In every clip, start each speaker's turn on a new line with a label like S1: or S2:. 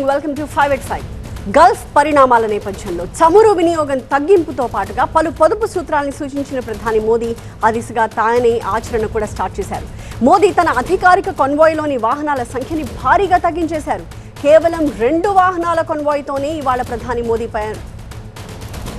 S1: Morning welcome to 5xi. Gulf పరిణామాల నేపథ్యంలో చమురు వినియోగం తగ్గింపుతో పాటుగా పలు పొదుపు సూత్రాలను సూచించిన ప్రధాని మోదీ ఆ దిశగా తానే ఆచరణ కూడా స్టార్ట్ చేశారు. మోదీ తన అధికారిక కాన్వాయ్లోని వాహనాల సంఖ్యని భారీగా తగ్గించేశారు. కేవలం 2 వాహనాల కాన్వాయ్తోనే ఇవాళ ప్రధాని మోదీ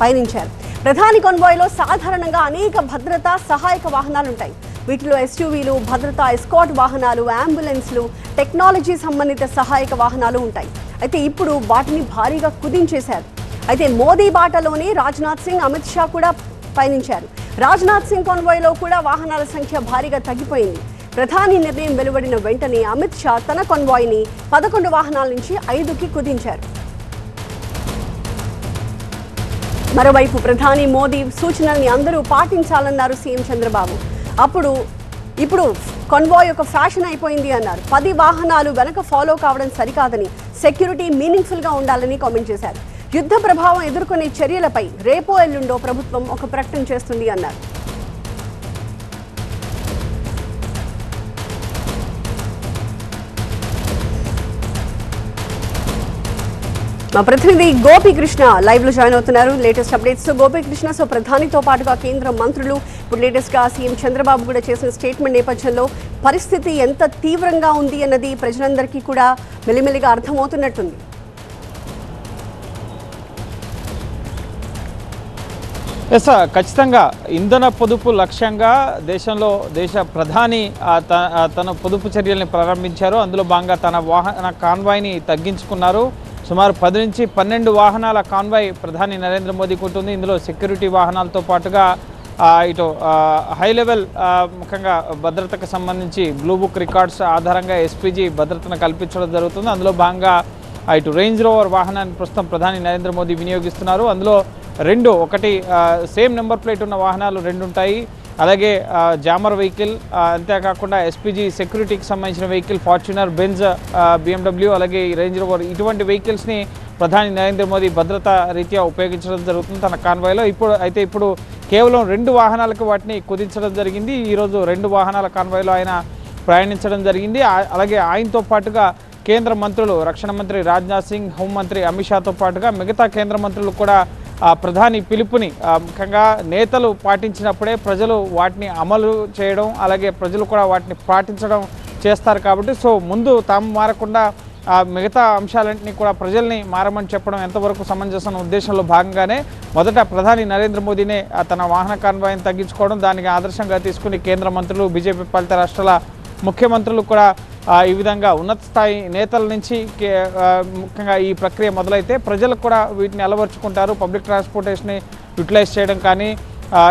S1: పయనించారు. ప్రధాని కాన్వాయ్లో సాధారణంగా అనేక భద్రతా సహాయక వాహనాలు ఉంటాయి. వీటిలో ఎస్యూవీలు, భద్రతా ఎస్కాట్ వాహనాలు, అంబులెన్స్లు, టెక్నాలజీ సంబంధిత సహాయక వాహనాలు ఉంటాయి. అయితే ఇప్పుడు వాటిని భారీగా కుదించేశారు. అయితే మోదీ బాటలోనే రాజ్నాథ్ సింగ్, అమిత్ షా కూడా పయనించారు. రాజ్నాథ్ సింగ్ కాన్వాయ్లో కూడా వాహనాల సంఖ్య భారీగా తగ్గిపోయింది. ప్రధాని నిర్ణయం వెలువడిన వెంటనే అమిత్ షా తన కాన్వాయ్ని 11 వాహనాల నుంచి 5కి కుదించారు. మరోవైపు ప్రధాని మోదీ సూచనల్ని అందరూ పాటించాలన్నారు సీఎం చంద్రబాబు. ఇప్పుడు కాన్వాయ్ ఒక ఫ్యాషన్ అయిపోయింది అన్నారు. 10 వాహనాలు వెనక ఫాలో కావడం సరికాదని, సెక్యూరిటీ మీనింగ్ఫుల్గా ఉండాలని కామెంట్ చేశారు. యుద్ధ ప్రభావం ఎదుర్కొనే చర్యలపై రేపో ఎల్లుండో ప్రభుత్వం ఒక ప్రకటన చేస్తుంది అన్నారు. మా ప్రతినిధి గోపీకృష్ణ లైవ్ లో జాయిన్ అవుతున్నారు. లేటెస్ట్ అప్డేట్స్ తో గోపీకృష్ణ, సో ప్రధానితో పాటుగా కేంద్ర మంత్రులు, ఇప్పుడు లేటెస్ట్ గా సీఎం చంద్రబాబు కూడా చేసిన స్టేట్మెంట్ నేపథ్యంలో పరిస్థితి ఎంత తీవ్రంగా ఉంది అన్నది ప్రజలందరికీ కూడా మెల్లిమెల్లిగా అర్థమవుతున్నట్టుంది.
S2: ఎస్, ఖచ్చితంగా ఇంధన పొదుపు లక్ష్యంగా దేశ ప్రధాని తన పొదుపు చర్యల్ని ప్రారంభించారు. అందులో భాగంగా తన వాహన కాన్వాయ్ని తగ్గించుకున్నారు. సుమారు 10 నుంచి 12 వాహనాల కాన్వాయ్ ప్రధాని నరేంద్ర మోదీకి ఉంటుంది. ఇందులో సెక్యూరిటీ వాహనాలతో పాటుగా ఇటు హై లెవెల్ ముఖ్యంగా భద్రతకు సంబంధించి బ్లూ బుక్ రికార్డ్స్ ఆధారంగా ఎస్పీజీ భద్రతను కల్పించడం జరుగుతుంది. అందులో భాగంగా ఇటు రేంజ్ రోవర్ వాహనాన్ని ప్రస్తుతం ప్రధాని నరేంద్ర మోదీ వినియోగిస్తున్నారు. అందులో ఒకటి సేమ్ నెంబర్ ప్లేట్ ఉన్న వాహనాలు 2 ఉంటాయి. అలాగే జామర్ వెహికల్, అంతేకాకుండా ఎస్పీజీ సెక్యూరిటీకి సంబంధించిన వెహికల్ ఫార్చునర్, బెంజ్, BMW, అలాగే రేంజ్ రోవర్, ఇటువంటి వెహికల్స్ని ప్రధాని నరేంద్ర మోదీ భద్రతా రీత్యా ఉపయోగించడం జరుగుతుంది తన కాన్వాయ్లో. ఇప్పుడు కేవలం 2 వాహనాలకు వాటిని కుదించడం జరిగింది. ఈరోజు 2 వాహనాల కాన్వాయ్లో ఆయన ప్రయాణించడం జరిగింది. అలాగే ఆయనతో పాటుగా కేంద్ర మంత్రులు, రక్షణ మంత్రి రాజ్నాథ్ సింగ్, హోంమంత్రి అమిత్ షాతో పాటుగా మిగతా కేంద్ర మంత్రులు కూడా ప్రధాని పిలుపుని ముఖ్యంగా నేతలు పాటించినప్పుడే ప్రజలు వాటిని అమలు చేయడం, అలాగే ప్రజలు కూడా వాటిని పాటించడం చేస్తారు. కాబట్టి సో ముందు తాము మారకుండా మిగతా అంశాలన్నింటినీ కూడా ప్రజల్ని మారమని చెప్పడం ఎంతవరకు సమంజసం ఉద్దేశంలో భాగంగానే మొదట ప్రధాని నరేంద్ర మోదీనే తన వాహన కాన్వాయ్ని తగ్గించుకోవడం, దానికి ఆదర్శంగా తీసుకుని కేంద్ర మంత్రులు, బీజేపీ పాలిత రాష్ట్రాల ముఖ్యమంత్రులు కూడా ఈ విధంగా ఉన్నత స్థాయి నేతల నుంచి ముఖ్యంగా ఈ ప్రక్రియ మొదలైతే ప్రజలకు కూడా వీటిని అలవర్చుకుంటారు. పబ్లిక్ ట్రాన్స్పోర్టేషన్ని యూటిలైజ్ చేయడం కానీ,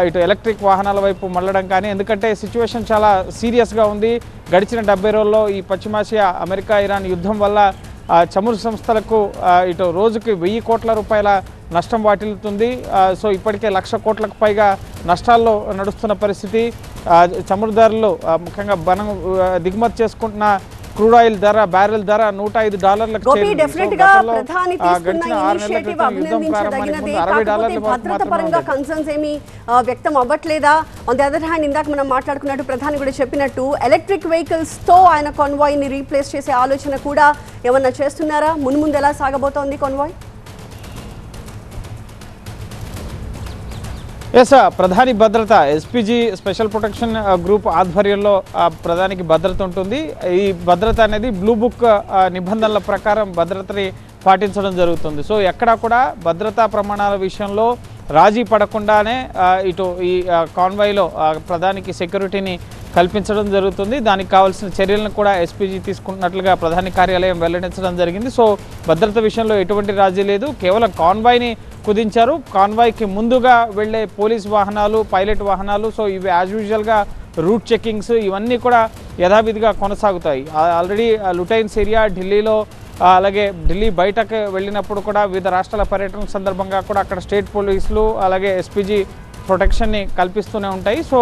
S2: ఇటు ఎలక్ట్రిక్ వాహనాల వైపు మళ్ళడం కానీ, ఎందుకంటే సిచ్యువేషన్ చాలా సీరియస్గా ఉంది. గడిచిన 70 రోజుల్లో ఈ పశ్చిమాసియా, అమెరికా, ఇరాన్ యుద్ధం వల్ల చమురు సంస్థలకు ఇటు రోజుకి 1000 కోట్ల రూపాయల నష్టం వాటిల్లుతుంది. సో ఇప్పటికే 1,00,000 కోట్లకు పైగా నష్టాల్లో నడుస్తున్న పరిస్థితి. చమురుదారులు ముఖ్యంగా మనం దిగుమతి చేసుకుంటున్న క్రూడ్ ఆయిల్ ధర, బ్యారెల్ ధర $105
S1: కన్సర్న్స్ ఏమి వ్యక్తం అవ్వట్లేదా? ఆన్ ది అదర్ హ్యాండ్, ఇందాక మనం మాట్లాడుకున్నట్టు ప్రధాని కూడా చెప్పినట్టు ఎలక్ట్రిక్ వెహికల్స్ తో ఆయన కాన్వాయ్ని రీప్లేస్ చేసే ఆలోచన కూడా ఏమన్నా చేస్తున్నారా? మున్ముందు ఎలా సాగబోతోంది కాన్వాయ్?
S2: ఎస్, ప్రధాని భద్రత ఎస్పీజీ స్పెషల్ ప్రొటెక్షన్ గ్రూప్ ఆధ్వర్యంలో ప్రధానికి భద్రత ఉంటుంది. ఈ భద్రత అనేది బ్లూ బుక్ నిబంధనల ప్రకారం భద్రతని పాటించడం జరుగుతుంది. సో ఎక్కడా కూడా భద్రతా ప్రమాణాల విషయంలో రాజీ పడకుండానే ఇటు ఈ కాన్వాయ్లో ప్రధానికి సెక్యూరిటీని కల్పించడం జరుగుతుంది. దానికి కావాల్సిన చర్యలను కూడా ఎస్పీజీ తీసుకుంటున్నట్లుగా ప్రధాని కార్యాలయం వెల్లడించడం జరిగింది. సో భద్రత విషయంలో ఎటువంటి రాజీ లేదు. కేవలం కాన్వాయ్ని కుదించారు. కాన్వాయ్కి ముందుగా వెళ్లే పోలీస్ వాహనాలు, పైలట్ వాహనాలు, సో ఇవి యాజ్ యూజువల్గా రూట్ చెకింగ్స్ ఇవన్నీ కూడా యథావిధిగా కొనసాగుతాయి. ఆల్రెడీ లుటైన్స్ ఏరియా ఢిల్లీలో, అలాగే ఢిల్లీ బయటకు వెళ్ళినప్పుడు కూడా వివిధ రాష్ట్రాల పర్యటన సందర్భంగా కూడా అక్కడ స్టేట్ పోలీసులు అలాగే ఎస్పీజీ ప్రొటెక్షన్ని కల్పిస్తూనే ఉంటాయి. సో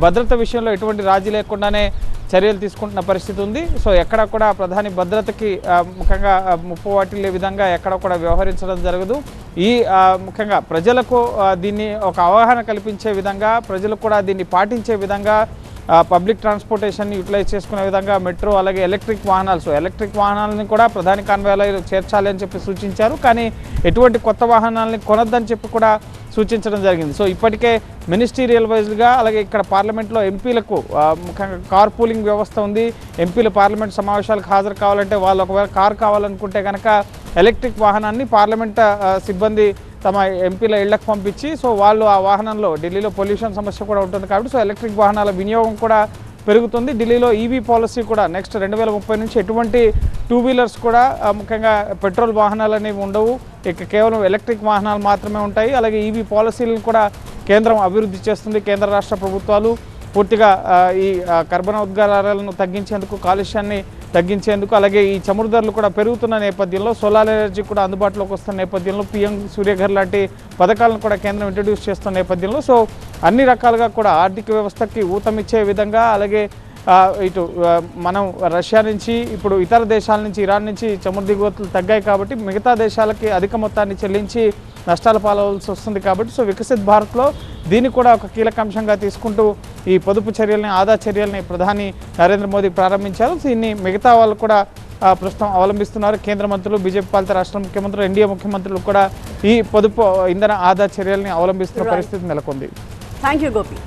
S2: భద్రత విషయంలో ఎటువంటి రాజీ లేకుండానే చర్యలు తీసుకుంటున్న పరిస్థితి ఉంది. సో ఎక్కడ కూడా ప్రధాని భద్రతకి ముఖ్యంగా ముప్పు వాటిల్లే విధంగా ఎక్కడ కూడా వ్యవహరించడం జరగదు. ఈ ముఖ్యంగా ప్రజలకు దీన్ని ఒక అవగాహన కల్పించే విధంగా, ప్రజలు కూడా దీన్ని పాటించే విధంగా పబ్లిక్ ట్రాన్స్పోర్టేషన్ యూటిలైజ్ చేసుకునే విధంగా మెట్రో అలాగే ఎలక్ట్రిక్ వాహనాలని కూడా ప్రధాని కాన్వాయ్లో చేర్చాలి అని చెప్పి సూచించారు. కానీ ఎటువంటి కొత్త వాహనాలని కొనొద్దని చెప్పి కూడా సూచించడం జరిగింది. సో ఇప్పటికే మినిస్టీరియల్ వైజ్గా అలాగే ఇక్కడ పార్లమెంట్లో ఎంపీలకు ముఖ్యంగా కార్ పూలింగ్ వ్యవస్థ ఉంది. ఎంపీలు పార్లమెంట్ సమావేశాలకు హాజరు కావాలంటే వాళ్ళు ఒకవేళ కార్ కావాలనుకుంటే కనుక ఎలక్ట్రిక్ వాహనాన్ని పార్లమెంట్ సిబ్బంది తమ ఎంపీల ఇళ్లకు పంపించి సో వాళ్ళు ఆ వాహనంలో ఢిల్లీలో పొల్యూషన్ సమస్య కూడా ఉంటుంది కాబట్టి సో ఎలక్ట్రిక్ వాహనాల వినియోగం కూడా పెరుగుతుంది. ఢిల్లీలో ఈవీ పాలసీ కూడా నెక్స్ట్ 2030 నుంచి ఎటువంటి 2 వీలర్స్ కూడా ముఖ్యంగా పెట్రోల్ వాహనాలు అనేవి ఉండవు, ఇక కేవలం ఎలక్ట్రిక్ వాహనాలు మాత్రమే ఉంటాయి. అలాగే ఈవీ పాలసీలను కూడా కేంద్రం అభివృద్ధి చేస్తుంది. కేంద్ర రాష్ట్ర ప్రభుత్వాలు పూర్తిగా ఈ కర్బన ఉద్గారాలను తగ్గించేందుకు, కాలుష్యాన్ని తగ్గించేందుకు అలాగే ఈ చమురు ధరలు కూడా పెరుగుతున్న నేపథ్యంలో సోలార్ ఎనర్జీ కూడా అందుబాటులోకి వస్తున్న నేపథ్యంలో పీఎం సూర్యఘర్ లాంటి పథకాలను కూడా కేంద్రం ఇంట్రడ్యూస్ చేస్తున్న నేపథ్యంలో సో అన్ని రకాలుగా కూడా ఆర్థిక వ్యవస్థకి ఊతమిచ్చే విధంగా అలాగే ఇటు మనం రష్యా నుంచి ఇప్పుడు ఇతర దేశాల నుంచి ఇరాన్ నుంచి చమురు దిగుమతులు తగ్గాయి కాబట్టి మిగతా దేశాలకి అధిక మొత్తాన్ని చెల్లించి నష్టాల పాలవలసి వస్తుంది కాబట్టి సో వికసిత్ భారత్లో దీన్ని కూడా ఒక కీలక అంశంగా తీసుకుంటూ ఈ పొదుపు చర్యల్ని, ఆదా చర్యల్ని ప్రధాని నరేంద్ర మోదీ ప్రారంభించారు. దీన్ని మిగతా వాళ్ళు కూడా ప్రస్తుతం అవలంబిస్తున్నారు. కేంద్ర మంత్రులు, బీజేపీ పాలిత రాష్ట్ర ముఖ్యమంత్రులు, ఎన్డీఏ ముఖ్యమంత్రులు కూడా ఈ పొదుపు ఇంధన ఆదా చర్యల్ని అవలంబిస్తున్న పరిస్థితి నెలకొంది.
S1: Thank you Gopi.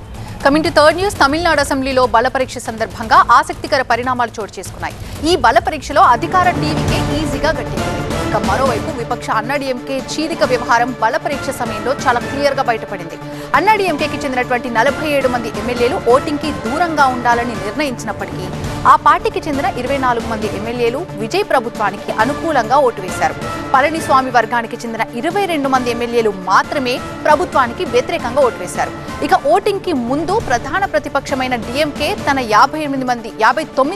S3: Coming to third news, Tamil Nadu అసెంబ్లీలో బల పరీక్ష సందర్భంగా ఆసక్తికర పరిణామాలు చోటు చేసుకున్నాయి. ఈ బల పరీక్షలో అధికార టీవీకే ఈజీగా గట్టింది. ఇక మరోవైపు విపక్ష అన్నాడీఎంకే చీలిక వ్యవహారం బల పరీక్ష సమయంలో చాలా క్లియర్ గా బయటపడింది. అన్నాడీఎంకేకి చెందినటువంటి 47 మంది ఎమ్మెల్యేలు ఓటింగ్ కి దూరంగా ఉండాలని నిర్ణయించినప్పటికీ ఆ పార్టీకి చెందిన 24 మంది ఎమ్మెల్యేలు విజయ్ ప్రభుత్వానికి అనుకూలంగా ఓటు వేశారు. పళనిస్వామి వర్గానికి చెందిన 22 మంది ఎమ్మెల్యేలు మాత్రమే ప్రభుత్వానికి వ్యతిరేకంగా ఓటు వేశారు. ఇక ఓటింగ్ కి ముందు ప్రధాన ప్రతిపక్షమైన డిఎంకే తన 59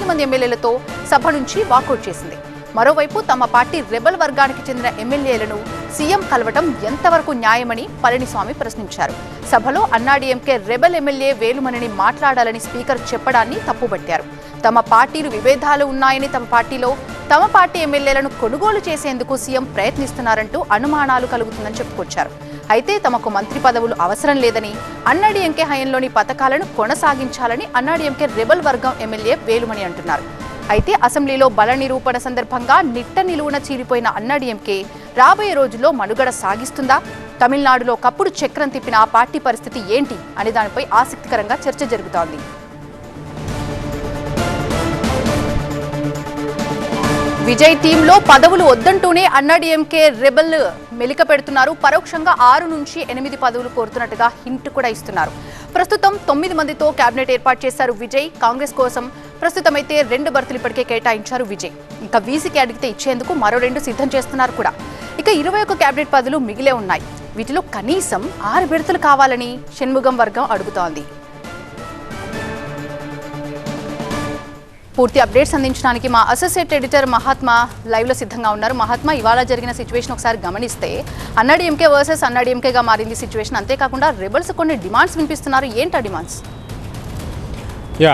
S3: మంది ఎమ్మెల్యేలతో సభ నుంచి వాకౌట్ చేసింది. మరోవైపు తమ పార్టీ రెబల్ వర్గానికి చెందిన ఎమ్మెల్యేలను సీఎం కలవటం ఎంతవరకు న్యాయమని పళనిస్వామి ప్రశ్నించారు. సభలో అన్నాడీఎంకే రెబల్ ఎమ్మెల్యే వేలుమణిని మాట్లాడాలని స్పీకర్ చెప్పడాన్ని తప్పుబట్టారు. తమ పార్టీలు విభేదాలు ఉన్నాయని, తమ పార్టీ ఎమ్మెల్యేలను కొనుగోలు చేసేందుకు సీఎం ప్రయత్నిస్తున్నారంటూ అనుమానాలు కలుగుతుందని చెప్పుకొచ్చారు. అయితే తమకు మంత్రి పదవులు అవసరం లేదని, అన్నాడీఎంకే హయాంలోని పథకాలను కొనసాగించాలని అన్నాడీఎంకే రెబల్ వర్గం ఎమ్మెల్యే వేలుమణి అంటున్నారు. అయితే అసెంబ్లీలో బల నిరూపణ సందర్భంగా నిట్ట నిలువున చీలిపోయిన అన్నాడీఎంకే రాబోయే రోజుల్లో మనుగడ సాగిస్తుందా? తమిళనాడులో కప్పుడు చక్రం తిప్పిన ఆ పార్టీ పరిస్థితి ఏంటి అనే దానిపై ఆసక్తికరంగా చర్చ జరుగుతోంది. విజయ్ టీంలో పదవులు వద్దంటూనే అన్నాడీఎంకే రెబల్ మెలిక పెడుతున్నారు. పరోక్షంగా 6 నుంచి 8 పదవులు కోరుతున్నట్టుగా హింట్ కూడా ఇస్తున్నారు. ప్రస్తుతం 9 మందితో కేబినెట్ ఏర్పాటు చేశారు విజయ్. కాంగ్రెస్ కోసం ప్రస్తుతమైతే 2 బర్తులు ఇప్పటికే కేటాయించారు విజయ్. ఇంకా వీసీకి అడిగితే ఇచ్చేందుకు మరో 2 సిద్ధం చేస్తున్నారు కూడా. ఇక 21 కేబినెట్ పదవులు మిగిలే ఉన్నాయి. వీటిలో కనీసం 6 బెర్తులు కావాలని షణ్ముగం వర్గం అడుగుతోంది. పూర్తి అప్డేట్స్ అందించడానికి మా అసోసియేట్ ఎడిటర్ మహాత్మా లైవ్ లో సిద్ధంగా ఉన్నారు. మహాత్మా, ఇవాళ జరిగిన సిచ్యువేషన్ ఒకసారి గమనిస్తే అన్నాడీఎంకే వర్సెస్ అన్నాడీఎంకేగా మారింది సిచ్యువేషన్. అంతేకాకుండా రెబల్స్ కొన్ని డిమాండ్స్ వినిపిస్తున్నారు. ఏంటి ఆ డిమాండ్స్?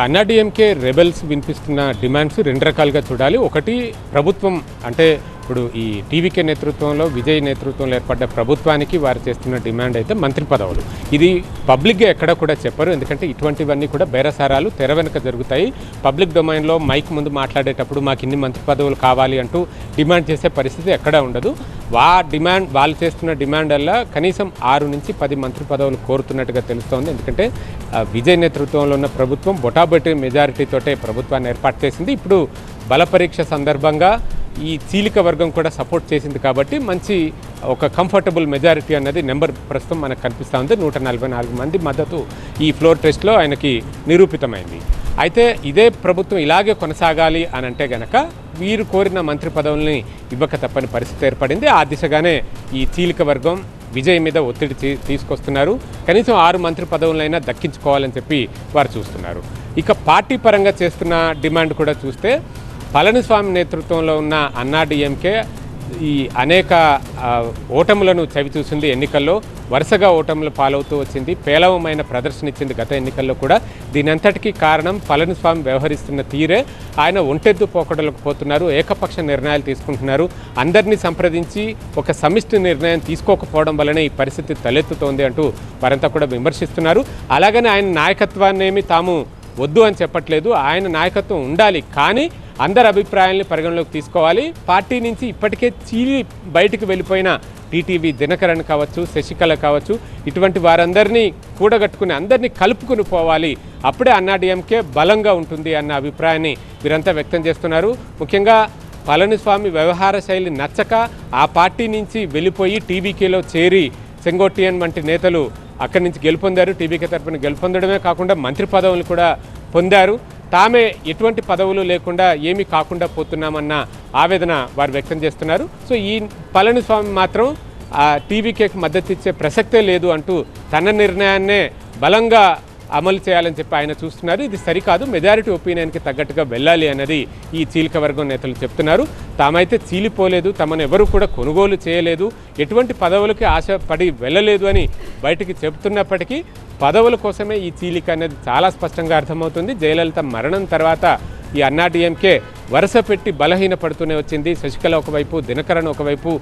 S4: అన్నాడీఎంకే రెబెల్స్ వినిపిస్తున్న డిమాండ్స్ 2 రకాలుగా చూడాలి. ఒకటి, ప్రభుత్వం అంటే ఇప్పుడు ఈ టీవీకే నేతృత్వంలో, విజయ్ నేతృత్వంలో ఏర్పడ్డ ప్రభుత్వానికి వారు చేస్తున్న డిమాండ్ అయితే మంత్రి పదవులు. ఇది పబ్లిక్గా ఎక్కడ కూడా చెప్పరు, ఎందుకంటే ఇటువంటివన్నీ కూడా బేరసారాలు తెర వెనుక జరుగుతాయి. పబ్లిక్ డొమైన్లో మైక్ ముందు మాట్లాడేటప్పుడు మాకు ఇన్ని మంత్రి పదవులు కావాలి అంటూ డిమాండ్ చేసే పరిస్థితి ఎక్కడా ఉండదు. వాళ్ళు చేస్తున్న డిమాండ్ వల్ల కనీసం 6 నుంచి 10 మంత్రి పదవులు కోరుతున్నట్టుగా తెలుస్తోంది. ఎందుకంటే విజయ్ నేతృత్వంలో ఉన్న ప్రభుత్వం బొటాబొటి మెజారిటీతోటే ప్రభుత్వాన్ని ఏర్పాటు చేసింది. ఇప్పుడు బల పరీక్ష సందర్భంగా ఈ చీలిక వర్గం కూడా సపోర్ట్ చేసింది కాబట్టి మంచి ఒక కంఫర్టబుల్ మెజారిటీ అన్నది నెంబర్ ప్రస్తుతం మనకు కనిపిస్తూ ఉంది. 144 మంది మద్దతు ఈ ఫ్లోర్ టెస్ట్లో ఆయనకి నిరూపితమైంది. అయితే ఇదే ప్రభుత్వం ఇలాగే కొనసాగాలి అని అంటే గనక వీరు కోరిన మంత్రి పదవుల్ని ఇవ్వక తప్పని పరిస్థితి ఏర్పడింది. ఆ దిశగానే ఈ చీలిక వర్గం విజయ్ మీద ఒత్తిడి తీసుకొస్తున్నారు. కనీసం 6 మంత్రి పదవులైనా దక్కించుకోవాలని చెప్పి వారు చూస్తున్నారు. ఇక పార్టీ పరంగా చేస్తున్న డిమాండ్ కూడా చూస్తే పళనిస్వామి నేతృత్వంలో ఉన్న అన్నాడీఎంకే ఈ అనేక ఓటములను చవిచూసింది. ఎన్నికల్లో వరుసగా ఓటములు పాలవుతూ వచ్చింది. పేలవమైన ప్రదర్శన ఇచ్చింది గత ఎన్నికల్లో కూడా. దీనంతటికీ కారణం పళనిస్వామి వ్యవహరిస్తున్న తీరే. ఆయన ఒంటెద్దు పోకడలకు పోతున్నారు, ఏకపక్ష నిర్ణయాలు తీసుకుంటున్నారు. అందరినీ సంప్రదించి ఒక సమిష్టి నిర్ణయం తీసుకోకపోవడం వల్లనే ఈ పరిస్థితి తలెత్తుతోంది అంటూ వారంతా కూడా విమర్శిస్తున్నారు. అలాగనే ఆయన నాయకత్వాన్ని తాము వద్దు అని చెప్పట్లేదు, ఆయన నాయకత్వం ఉండాలి, కానీ అందరి అభిప్రాయాల్ని పరిగణలోకి తీసుకోవాలి. పార్టీ నుంచి ఇప్పటికే చీలి బయటికి వెళ్ళిపోయిన టీటీవీ దినకరన్ కావచ్చు, శశికళ కావచ్చు, ఇటువంటి వారందరినీ కూడగట్టుకుని అందరినీ కలుపుకుని పోవాలి, అప్పుడే అన్నాడీఎంకే బలంగా ఉంటుంది అన్న అభిప్రాయాన్ని వీరంతా వ్యక్తం చేస్తున్నారు. ముఖ్యంగా పళనిస్వామి వ్యవహార శైలి నచ్చక ఆ పార్టీ నుంచి వెళ్ళిపోయి టీవీకేలో చేరి సెంగోట్టియన్ వంటి నేతలు అక్కడి నుంచి గెలుపొందారు. టీవీకే తరపున గెలుపొందడమే కాకుండా మంత్రి పదవులు కూడా పొందారు. తామే ఎటువంటి పదవులు లేకుండా ఏమీ కాకుండా పోతున్నామన్న ఆవేదన వారు వ్యక్తం చేస్తున్నారు. సో ఈ పళనిస్వామి మాత్రం టీవీకేకి మద్దతు ఇచ్చే ప్రసక్తే లేదు అంటూ తన నిర్ణయాన్నే బలంగా అమలు చేయాలని చెప్పి ఆయన చూస్తున్నారు. ఇది సరికాదు, మెజారిటీ ఒపీనియన్కి తగ్గట్టుగా వెళ్ళాలి అన్నది ఈ చీలిక వర్గం నేతలు చెప్తున్నారు. తామైతే చీలిపోలేదు, తమను ఎవరు కూడా కొనుగోలు చేయలేదు, ఎటువంటి పదవులకి ఆశపడి వెళ్ళలేదు అని బయటికి చెబుతున్నప్పటికీ పదవుల కోసమే ఈ చీలిక అనేది చాలా స్పష్టంగా అర్థమవుతుంది. జయలలిత మరణం తర్వాత ఈ అన్నాడీఎంకే వరుస పెట్టి బలహీన పడుతూనే వచ్చింది. శశికళ ఒకవైపు, దినకరన్ ఒకవైపు,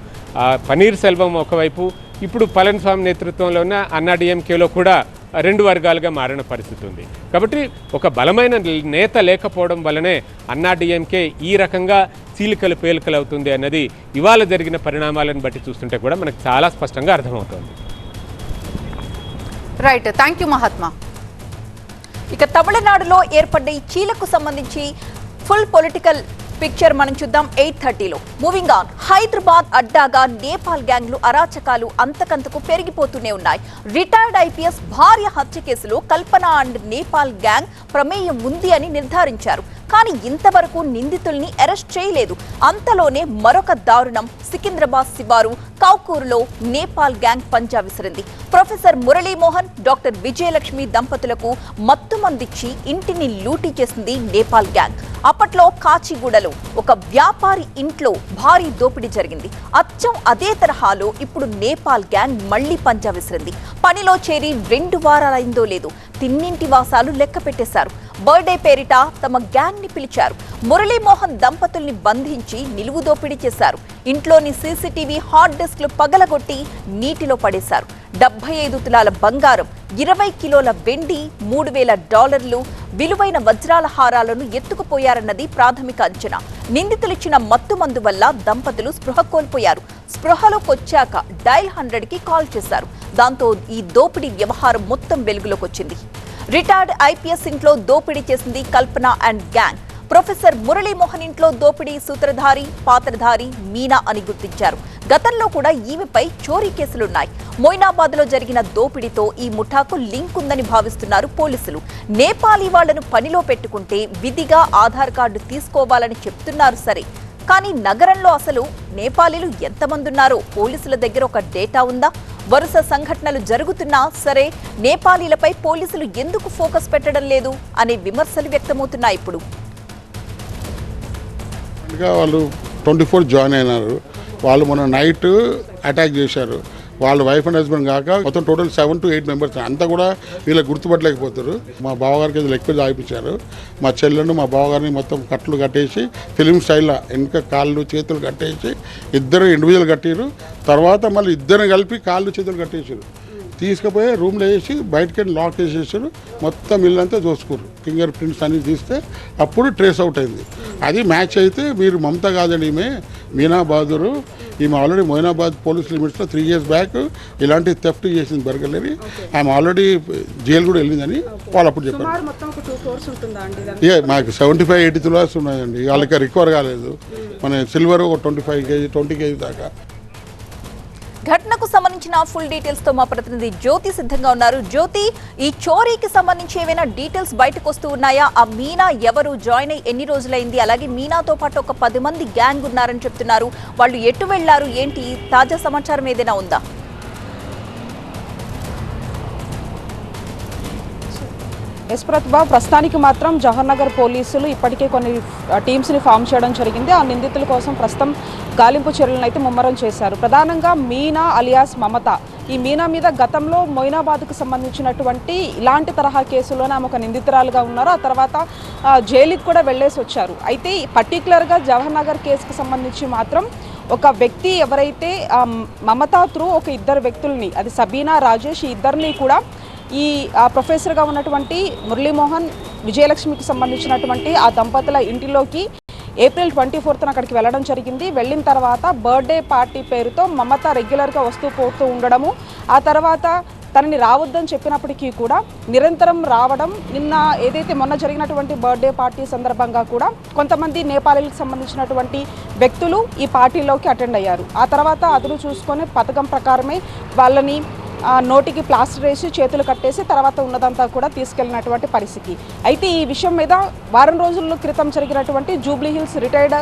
S4: పన్నీర్ సెల్వం ఒకవైపు, ఇప్పుడు పళనిస్వామి నేతృత్వంలో ఉన్న అన్నాడీఎంకేలో కూడా రెండు వర్గాలుగా మారిన పరిస్థితి ఉంది. కాబట్టి ఒక బలమైన నేత లేకపోవడం వల్లనే అన్నాడీఎంకే ఈ రకంగా చీలికలు పేలికలు అవుతుంది అన్నది ఇవాళ జరిగిన పరిణామాలను బట్టి చూస్తుంటే కూడా మనకు చాలా స్పష్టంగా అర్థమవుతుంది.
S3: Right, thank you Mahatma.
S5: ఇక తమిళనాడులో ఏర్పడ్డ ఈ చీలకు సంబంధించి ఫుల్ పొలిటికల్ పిక్చర్ మనం చూద్దాం 8:30లో. మూవింగ్ ఆన్, హైదరాబాద్ అడ్డాగా నేపాల్ గ్యాంగ్లు అరాచకాలు అంతకంతకు పెరిగిపోతూనే ఉన్నాయి. రిటైర్డ్ ఐపీఎస్ భార్య హత్య కేసులో కల్పన అండ్ నేపాల్ గ్యాంగ్ ప్రమేయం ఉంది అని నిర్ధారించారు. కానీ ఇంతవరకు నిందితుల్ని అరెస్ట్ చేయలేదు. అంతలోనే మరొక దారుణం సికింద్రాబాద్ శివారు కౌకూరులో నేపాల్ గ్యాంగ్ పంజా విసిరింది. ప్రొఫెసర్ మురళీమోహన్, డాక్టర్ విజయలక్ష్మి దంపతులకు మత్తుమందిచ్చి ఇంటిని లూటీ చేసింది నేపాల్ గ్యాంగ్. అప్పట్లో కాచిగూడలో ఒక వ్యాపారి ఇంట్లో భారీ దోపిడీ జరిగింది. అచ్చం అదే తరహాలో ఇప్పుడు నేపాల్ గ్యాంగ్ మళ్లీ పంజా విసిరింది. పనిలో చేరి 2 వారాలైందో లేదు, తిన్నింటి వాసాలు లెక్క పెట్టేశారు. బర్త్డే పేరిట తమ గ్యాంగ్ ని పిలిచారు. మురళీమోహన్ దంపతుల్ని బంధించి నిలువు దోపిడీ చేశారు. ఇంట్లోని సీసీటీవీ హార్డ్ డిస్క్లు పగలగొట్టి నీటిలో పడేశారు. 75 తులాల బంగారం, 20 కిలోల వెండి, $3,000 విలువైన వజ్రాల హారాలను ఎత్తుకుపోయారన్నది ప్రాథమిక అంచనా. నిందితులిచ్చిన మత్తు మందు వల్ల దంపతులు స్పృహ కోల్పోయారు. స్పృహలోకొచ్చాక డైల్ 100కి కాల్ చేశారు. దాంతో ఈ దోపిడీ వ్యవహారం మొత్తం వెలుగులోకి వచ్చింది. రిటైర్డ్ ఐపీఎస్ ఇంట్లో దోపిడీ చేసింది కల్పన అండ్ గ్యాంగ్. ప్రొఫెసర్ మురళీమోహన్ ఇంట్లో దోపిడీ సూత్రధారి, పాత్రధారి మీనా అని గుర్తించారు. గతంలో కూడా ఈమెపై చోరీ కేసులున్నాయి. మొయినాబాద్లో జరిగిన దోపిడీతో ఈ ముఠాకు లింక్ ఉందని భావిస్తున్నారు పోలీసులు. నేపాలీ వాళ్లను పనిలో పెట్టుకుంటే విధిగా ఆధార్ కార్డు తీసుకోవాలని చెప్తున్నారు సరే, కానీ నగరంలో అసలు నేపాలీలు ఎంతమంది ఉన్నారో పోలీసుల దగ్గర ఒక డేటా ఉందా? వరుస సంఘటనలు జరుగుతున్నా సరే నేపాలీలపై పోలీసులు ఎందుకు ఫోకస్ పెట్టడం లేదు అనే విమర్శలు వ్యక్తమవుతున్నాయి. ఇప్పుడు
S6: వాళ్ళు 24 జాయిన్ అయినారు. వాళ్ళు మొన్న నైట్ అటాక్ చేశారు. వాళ్ళ వైఫ్ అండ్ హస్బెండ్ కాక మొత్తం టోటల్ 7 to 8 మెంబర్స్ అంతా కూడా వీళ్ళకి గుర్తుపట్టలేకపోతారు. మా బావగారికి అది ఎక్కువ ఆగిపించారు. మా చెల్లెను మా బావగారిని మొత్తం కట్లు కట్టేసి ఫిలిం స్టైల్లో వెనుక కాళ్ళు చేతులు కట్టేసి ఇద్దరు ఇండివిజువల్ కట్టారు. తర్వాత మళ్ళీ ఇద్దరిని కలిపి కాళ్ళు చేతులు కట్టేసారు. తీసుకుపోయి రూమ్లో వేసి బయటకి లాక్ వేసేసారు. మొత్తం ఇల్లంతా చూసుకున్నారు. ఫింగర్ ప్రింట్స్ అన్ని తీస్తే అప్పుడు ట్రేస్ అవుట్ అయింది. అది మ్యాచ్ అయితే మీరు మమతా కాదండి, ఈమె మీనా బహదూరు, ఈమె ఆల్రెడీ మొయినాబాద్ పోలీస్ లిమిట్స్లో 3 years బ్యాక్ ఇలాంటి థెఫ్ట్ చేసింది బర్గలరీ. ఆమె ఆల్రెడీ జైలు కూడా వెళ్ళిందని వాళ్ళు అప్పుడు చెప్పారు. మాకు 75-80 తులాస్ ఉన్నాయండి. వాళ్ళకి రికవర్ కాలేదు. మన సిల్వర్ ఒక 25 kg 20 kg దాకా.
S5: ఘటనకు సంబంధించిన ఫుల్ డీటెయిల్స్ తో మా ప్రతినిధి జ్యోతి సిద్ధంగా ఉన్నారు. జ్యోతి, ఈ చోరీకి సంబంధించి ఏవైనా డీటెయిల్స్ బయటకు వస్తూ ఉన్నాయా? ఆ మీనా ఎవరు, జాయిన్ అయ్యి ఎన్ని రోజులైంది? అలాగే మీనాతో పాటు ఒక 10 మంది గ్యాంగ్ ఉన్నారని చెప్తున్నారు. వాళ్ళు ఎటు వెళ్లారు, ఏంటి తాజా సమాచారం ఏదైనా ఉందా?
S7: ఎస్ ప్రతిభ, ప్రస్తుతానికి మాత్రం జవహర్ నగర్ పోలీసులు ఇప్పటికే కొన్ని టీమ్స్ని ఫామ్ చేయడం జరిగింది. ఆ నిందితుల కోసం ప్రస్తుతం గాలింపు చర్యలను అయితే ముమ్మరం చేశారు. ప్రధానంగా మీనా అలియాస్ మమత. ఈ మీనా మీద గతంలో మొయినాబాద్కు సంబంధించినటువంటి ఇలాంటి తరహా కేసులోనే ఆమె ఒక నిందితురాలుగా ఉన్నారు. ఆ తర్వాత జైలుకి కూడా వెళ్ళేసి వచ్చారు. అయితే పర్టికులర్గా జవహర్ నగర్ కేసుకు సంబంధించి మాత్రం ఒక వ్యక్తి ఎవరైతే మమతా త్రూ ఒక 2 వ్యక్తుల్ని, అది సబీనా, రాజేష్, ఈ ఇద్దరిని కూడా ఈ ప్రొఫెసర్గా ఉన్నటువంటి మురళీమోహన్ విజయలక్ష్మికి సంబంధించినటువంటి ఆ దంపతుల ఇంటిలోకి ఏప్రిల్ 24న అక్కడికి వెళ్ళడం జరిగింది. వెళ్ళిన తర్వాత బర్త్డే పార్టీ పేరుతో మమత రెగ్యులర్గా వస్తూ పోతూ ఉండడము, ఆ తర్వాత తనని రావద్దని చెప్పినప్పటికీ కూడా నిరంతరం రావడం. నిన్న ఏదైతే మొన్న జరిగినటువంటి బర్త్డే పార్టీ సందర్భంగా కూడా కొంతమంది నేపాలీలకు సంబంధించినటువంటి వ్యక్తులు ఈ పార్టీలోకి అటెండ్ అయ్యారు. ఆ తర్వాత అదును చూసుకొని పథకం ప్రకారమే వాళ్ళని నోటికి ప్లాస్టర్ వేసి చేతులు కట్టేసి తర్వాత ఉన్నదంతా కూడా తీసుకెళ్లినటువంటి పరిస్థితి. అయితే ఈ విషయం మీద వారం రోజుల క్రితం జరిగినటువంటి జూబ్లీ హిల్స్ రిటైర్డ్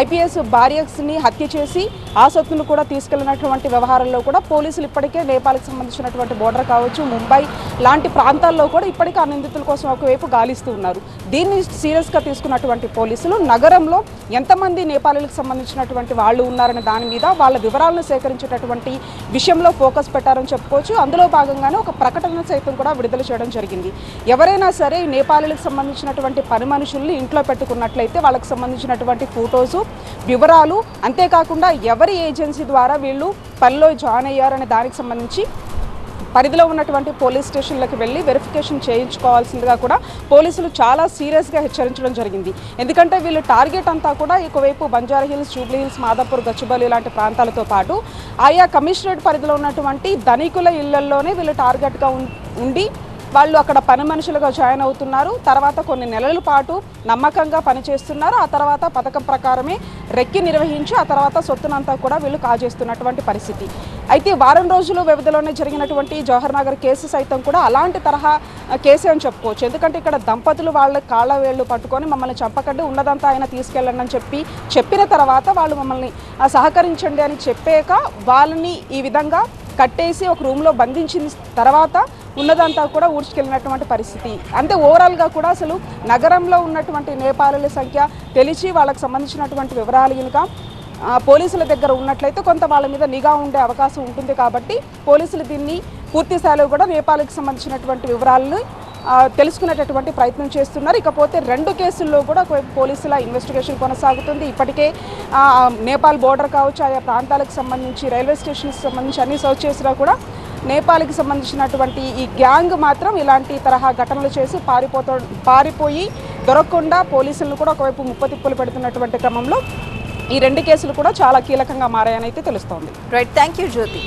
S7: ఐపీఎస్ భార్యని హత్య చేసి ఆ సొత్తును కూడా తీసుకెళ్లినటువంటి వ్యవహారంలో కూడా పోలీసులు ఇప్పటికే నేపాల్కి సంబంధించినటువంటి బోర్డర్ కావచ్చు, ముంబై లాంటి ప్రాంతాల్లో కూడా ఇప్పటికే ఆ నిందితుల కోసం ఒకవైపు గాలిస్తూ ఉన్నారు. దీన్ని సీరియస్గా తీసుకున్నటువంటి పోలీసులు నగరంలో ఎంతమంది నేపాలీలకు సంబంధించినటువంటి వాళ్ళు ఉన్నారనే దాని మీద వాళ్ళ వివరాలను సేకరించేటటువంటి విషయంలో ఫోకస్ పెట్టారని చెప్పుకోవచ్చు. అందులో భాగంగానే ఒక ప్రకటన సైతం కూడా విడుదల చేయడం జరిగింది. ఎవరైనా సరే నేపాలీలకు సంబంధించినటువంటి పని మనుషుల్ని ఇంట్లో పెట్టుకున్నట్లయితే వాళ్ళకి సంబంధించినటువంటి ఫోటోసు, వివరాలు, అంతేకాకుండా ఎవరి ఏజెన్సీ ద్వారా వీళ్ళు పనిలో జాయిన్ అయ్యారనే దానికి సంబంధించి పరిధిలో ఉన్నటువంటి పోలీస్ స్టేషన్లకు వెళ్ళి వెరిఫికేషన్ చేయించుకోవాల్సిందిగా కూడా పోలీసులు చాలా సీరియస్గా హెచ్చరించడం జరిగింది. ఎందుకంటే వీళ్ళు టార్గెట్ అంతా కూడా ఒకవైపు Banjara hills, Jubilee hills, Madhapur, Gachibowli లాంటి ప్రాంతాలతో పాటు ఆయా కమిషనరేట్ పరిధిలో ఉన్నటువంటి ధనికుల ఇళ్లల్లోనే వీళ్ళు టార్గెట్గా ఉండి వాళ్ళు అక్కడ పని మనుషులుగా జాయిన్ అవుతున్నారు. తర్వాత కొన్ని నెలల పాటు నమ్మకంగా పనిచేస్తున్నారు. ఆ తర్వాత పథకం ప్రకారమే రెక్కి నిర్వహించి ఆ తర్వాత సొత్తునంతా కూడా వీళ్ళు కాజేస్తున్నటువంటి పరిస్థితి. అయితే వారం రోజుల వ్యవధిలోనే జరిగినటువంటి జవహర్ నగర్ కేసు సైతం కూడా అలాంటి తరహా కేసే అని చెప్పుకోవచ్చు. ఎందుకంటే ఇక్కడ దంపతులు వాళ్ళ కాళ్ళ వేళ్ళు పట్టుకొని మమ్మల్ని చంపకండి, ఉన్నదంతా ఆయన తీసుకెళ్ళండి అని చెప్పిన తర్వాత వాళ్ళు మమ్మల్ని సహకరించండి అని చెప్పాక వాళ్ళని ఈ విధంగా కట్టేసి ఒక రూమ్లో బంధించిన తర్వాత ఉన్నదంతా కూడా ఊడ్చుకెళ్ళినటువంటి పరిస్థితి. అంటే ఓవరాల్గా కూడా అసలు నగరంలో ఉన్నటువంటి నేపాలీల సంఖ్య తెలిసి వాళ్ళకి సంబంధించినటువంటి వివరాలు కనుక పోలీసుల దగ్గర ఉన్నట్లయితే కొంత వాళ్ళ మీద నిఘా ఉండే అవకాశం ఉంటుంది. కాబట్టి పోలీసులు దీన్ని పూర్తి స్థాయిలో కూడా నేపాల్కి సంబంధించినటువంటి వివరాలను తెలుసుకునేటటువంటి ప్రయత్నం చేస్తున్నారు. ఇకపోతే 2 కేసుల్లో కూడా పోలీసుల ఇన్వెస్టిగేషన్ కొనసాగుతుంది. ఇప్పటికే నేపాల్ బోర్డర్ కావచ్చు, ఆయా ప్రాంతాలకు సంబంధించి రైల్వే స్టేషన్కి సంబంధించి అన్ని సర్చ్ చేసినా కూడా నేపాల్కి సంబంధించినటువంటి ఈ గ్యాంగ్ మాత్రం ఇలాంటి తరహా ఘటనలు చేసి పారిపోయి దొరకకుండా పోలీసులను కూడా ఒకవైపు ముప్పతిప్పులు పెడుతున్నటువంటి క్రమంలో ఈ 2 కేసులు కూడా చాలా కీలకంగా మారాయని అయితే తెలుస్తోంది.
S5: Right, thank you Jyothi.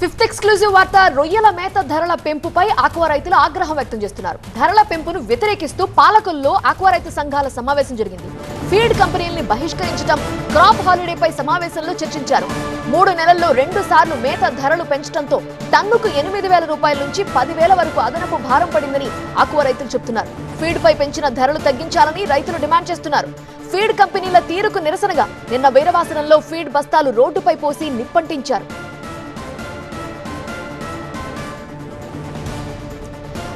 S8: 5th exclusive వార్త. రొయ్యల మేత ధరల పెంపుపై ఆక్వా రైతులు ఆగ్రహం వ్యక్తం చేస్తున్నారు. ధరల పెంపును వ్యతిరేకిస్తూ పాలకుల్లో ఆక్వా రైతు సంఘాల సమావేశం జరిగింది. ఫీడ్ కంపెనీల్ని బహిష్కరించడం, క్రాప్ హాలిడేపై సమావేశంలో చర్చించారు. 3 నెలల్లో 2 సార్లు మేత ధరలు పెంచడంతో టన్నుకు 8,000 రూపాయల నుంచి 10,000 వరకు అదనపు భారం పడిందని ఆక్వా రైతులు చెబుతున్నారు. ఫీడ్ పై పెంచిన ధరలు తగ్గించాలని రైతులు డిమాండ్ చేస్తున్నారు. ఫీడ్ కంపెనీల తీరుకు నిరసనగా నిన్న వీరవాసనంలో ఫీడ్ బస్తాలు రోడ్డుపై పోసి నిప్పంటించారు.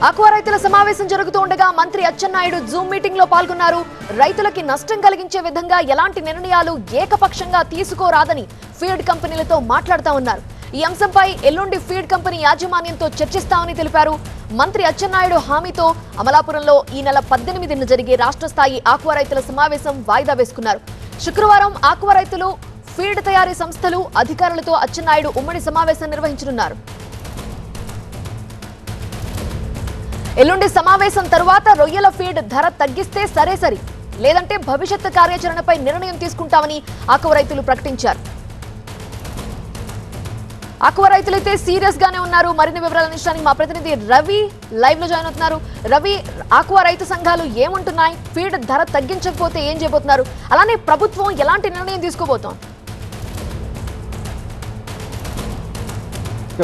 S8: ఆక్వా రైతుల సమావేశం జరుగుతూ ఉండగా మంత్రి అచ్చెన్నాయుడు జూమ్ మీటింగ్ లో పాల్గొన్నారు. రైతులకి నష్టం కలిగించే విధంగా ఎలాంటి నిర్ణయాలు ఏకపక్షంగా తీసుకోరాదని ఫీడ్ కంపెనీలతో మాట్లాడుతూ ఉన్నారు. ఈ అంశంపై ఎల్లుండి ఫీడ్ కంపెనీ యాజమాన్యంతో చర్చిస్తామని తెలిపారు. మంత్రి అచ్చెన్నాయుడు హామీతో అమలాపురంలో ఈ నెల 18న జరిగే రాష్ట్ర స్థాయి ఆక్వా రైతుల సమావేశం వాయిదా వేసుకున్నారు. శుక్రవారం ఆక్వా రైతులు, ఫీడ్ తయారీ సంస్థలు, అధికారులతో అచ్చెన్నాయుడు ఉమ్మడి సమావేశం నిర్వహించనున్నారు. ఎల్లుండి సమావేశం తరువాత రొయ్యల ఫీడ్ ధర తగ్గిస్తే సరే, లేదంటే భవిష్యత్తు కార్యాచరణపై నిర్ణయం తీసుకుంటామని ఆక్వా రైతులు ప్రకటించారు. ఆక్వా రైతులైతే సీరియస్ గానే ఉన్నారు. మరిన్ని వివరాలు అందించడానికి మా ప్రతినిధి రవి లైవ్ లో జాయిన్ అవుతున్నారు. రవి, ఆక్వా రైతు సంఘాలు ఏమంటున్నాయి? ఫీడ్ ధర తగ్గించకపోతే ఏం చేయబోతున్నారు? అలానే ప్రభుత్వం ఎలాంటి నిర్ణయం తీసుకోబోతోంది?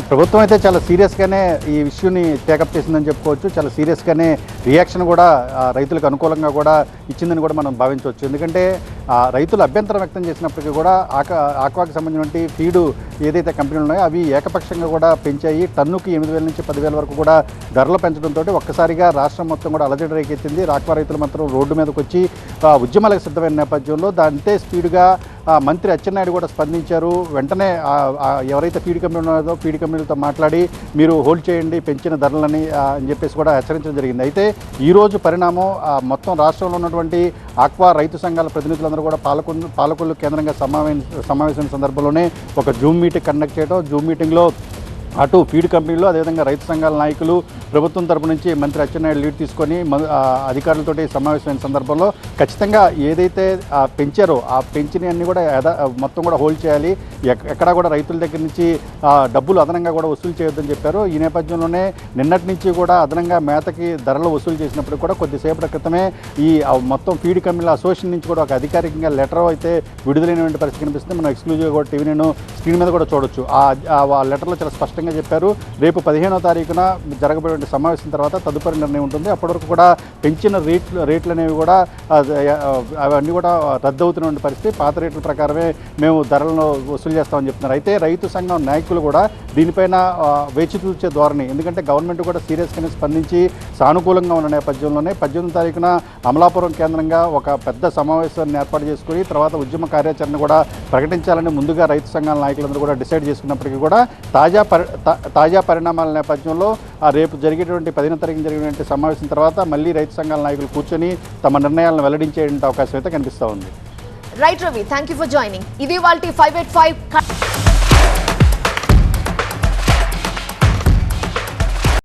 S9: ప్రభుత్వం అయితే చాలా సీరియస్గానే ఈ ఇష్యూని టేకప్ చేసిందని చెప్పుకోవచ్చు. చాలా సీరియస్గానే రియాక్షన్ కూడా రైతులకు అనుకూలంగా కూడా ఇచ్చిందని కూడా మనం భావించవచ్చు. ఎందుకంటే రైతులు అభ్యంతరం వ్యక్తం చేసినప్పటికీ కూడా ఆక్వాకి సంబంధించిన ఫీడు ఏదైతే కంపెనీలు ఉన్నాయో అవి ఏకపక్షంగా కూడా పెంచాయి. టన్నుకి 8,000 నుంచి 10,000 వరకు కూడా ధరలు పెంచడంతో ఒక్కసారిగా రాష్ట్రం మొత్తం కూడా అలజడి రేకెత్తింది. ఆక్వా రైతులు మాత్రం రోడ్డు మీదకి వచ్చి ఉద్యమాలకు సిద్ధమైన నేపథ్యంలో అంతే స్పీడ్గా మంత్రి అచ్చెన్నాయుడు కూడా స్పందించారు. వెంటనే ఎవరైతే ఫీడ్ కంపెనీ ఉన్నారో ఫీడ్ కంపెనీలతో మాట్లాడి మీరు హోల్డ్ చేయండి పెంచిన ధరలని అని చెప్పేసి కూడా హెచ్చరించడం జరిగింది. అయితే ఈరోజు పరిణామం మొత్తం రాష్ట్రంలో ఉన్నటువంటి ఆక్వా రైతు సంఘాల ప్రతినిధులందరూ కూడా పాలకులు కేంద్రంగా సమావేశం సందర్భంలోనే ఒక జూమ్ మీటింగ్ కండక్ట్ చేయడం. జూమ్ మీటింగ్లో అటు ఫీడ్ కంపెనీలు, అదేవిధంగా రైతు సంఘాల నాయకులు, ప్రభుత్వం తరపు నుంచి మంత్రి అచ్చెన్నాయుడు లీడ్ తీసుకొని అధికారులతోటి సమావేశమైన సందర్భంలో ఖచ్చితంగా ఏదైతే పెంచారో ఆ పెంచిన అన్ని కూడా మొత్తం కూడా హోల్డ్ చేయాలి, ఎక్కడా కూడా రైతుల దగ్గర నుంచి డబ్బులు అదనంగా కూడా వసూలు చేయొద్దని చెప్పారు. ఈ నేపథ్యంలోనే నిన్నటి నుంచి కూడా అదనంగా మేతకి ధరలు వసూలు చేసినప్పుడు కూడా కొద్దిసేపటి క్రితమే ఈ మొత్తం ఫీడ్ కంపెనీల అసోసియేషన్ నుంచి కూడా ఒక అధికారికంగా లెటర్ అయితే విడుదలైనటువంటి పరిస్థితి కనిపిస్తుంది. మనం ఎక్స్క్లూజివ్గా కూడా టీవీ నేను స్క్రీన్ మీద కూడా చూడొచ్చు. ఆ లెటర్లో చాలా స్పష్టంగా చెప్పారు, రేపు 15వ తారీఖున జరగబోయే సమావేశం తర్వాత తదుపరి నిర్ణయం ఉంటుంది. అప్పటి వరకు కూడా పెంచిన రేట్లు అనేవి కూడా అవన్నీ కూడా రద్దు అవుతున్న పరిస్థితి. పాత రేట్ల ప్రకారమే మేము ధరలను వసూలు చేస్తామని చెప్తున్నారు. అయితే రైతు సంఘం నాయకులు కూడా దీనిపైన వేచి చూసే ధోరణి, ఎందుకంటే గవర్నమెంట్ కూడా సీరియస్గానే స్పందించి సానుకూలంగా ఉన్న నేపథ్యంలోనే 18వ తారీఖున అమలాపురం కేంద్రంగా ఒక పెద్ద సమావేశాన్ని ఏర్పాటు చేసుకుని తర్వాత ఉద్యమ కార్యాచరణ కూడా ప్రకటించాలని ముందుగా రైతు సంఘాల నాయకులందరూ కూడా డిసైడ్ చేసుకున్నప్పటికీ కూడా తాజా పరిణామాల నేపథ్యంలో రేపు జరిగేటువంటి 15వ తారీఖున జరిగినటువంటి సమావేశం తర్వాత మళ్ళీ రైతు సంఘాల నాయకులు కూర్చొని తమ నిర్ణయాలను వెల్లడించే అవకాశం అయితే కనిపిస్తూ ఉంది.
S8: Right Ravi, thank you for joining. ఇది వాళ్ళ 585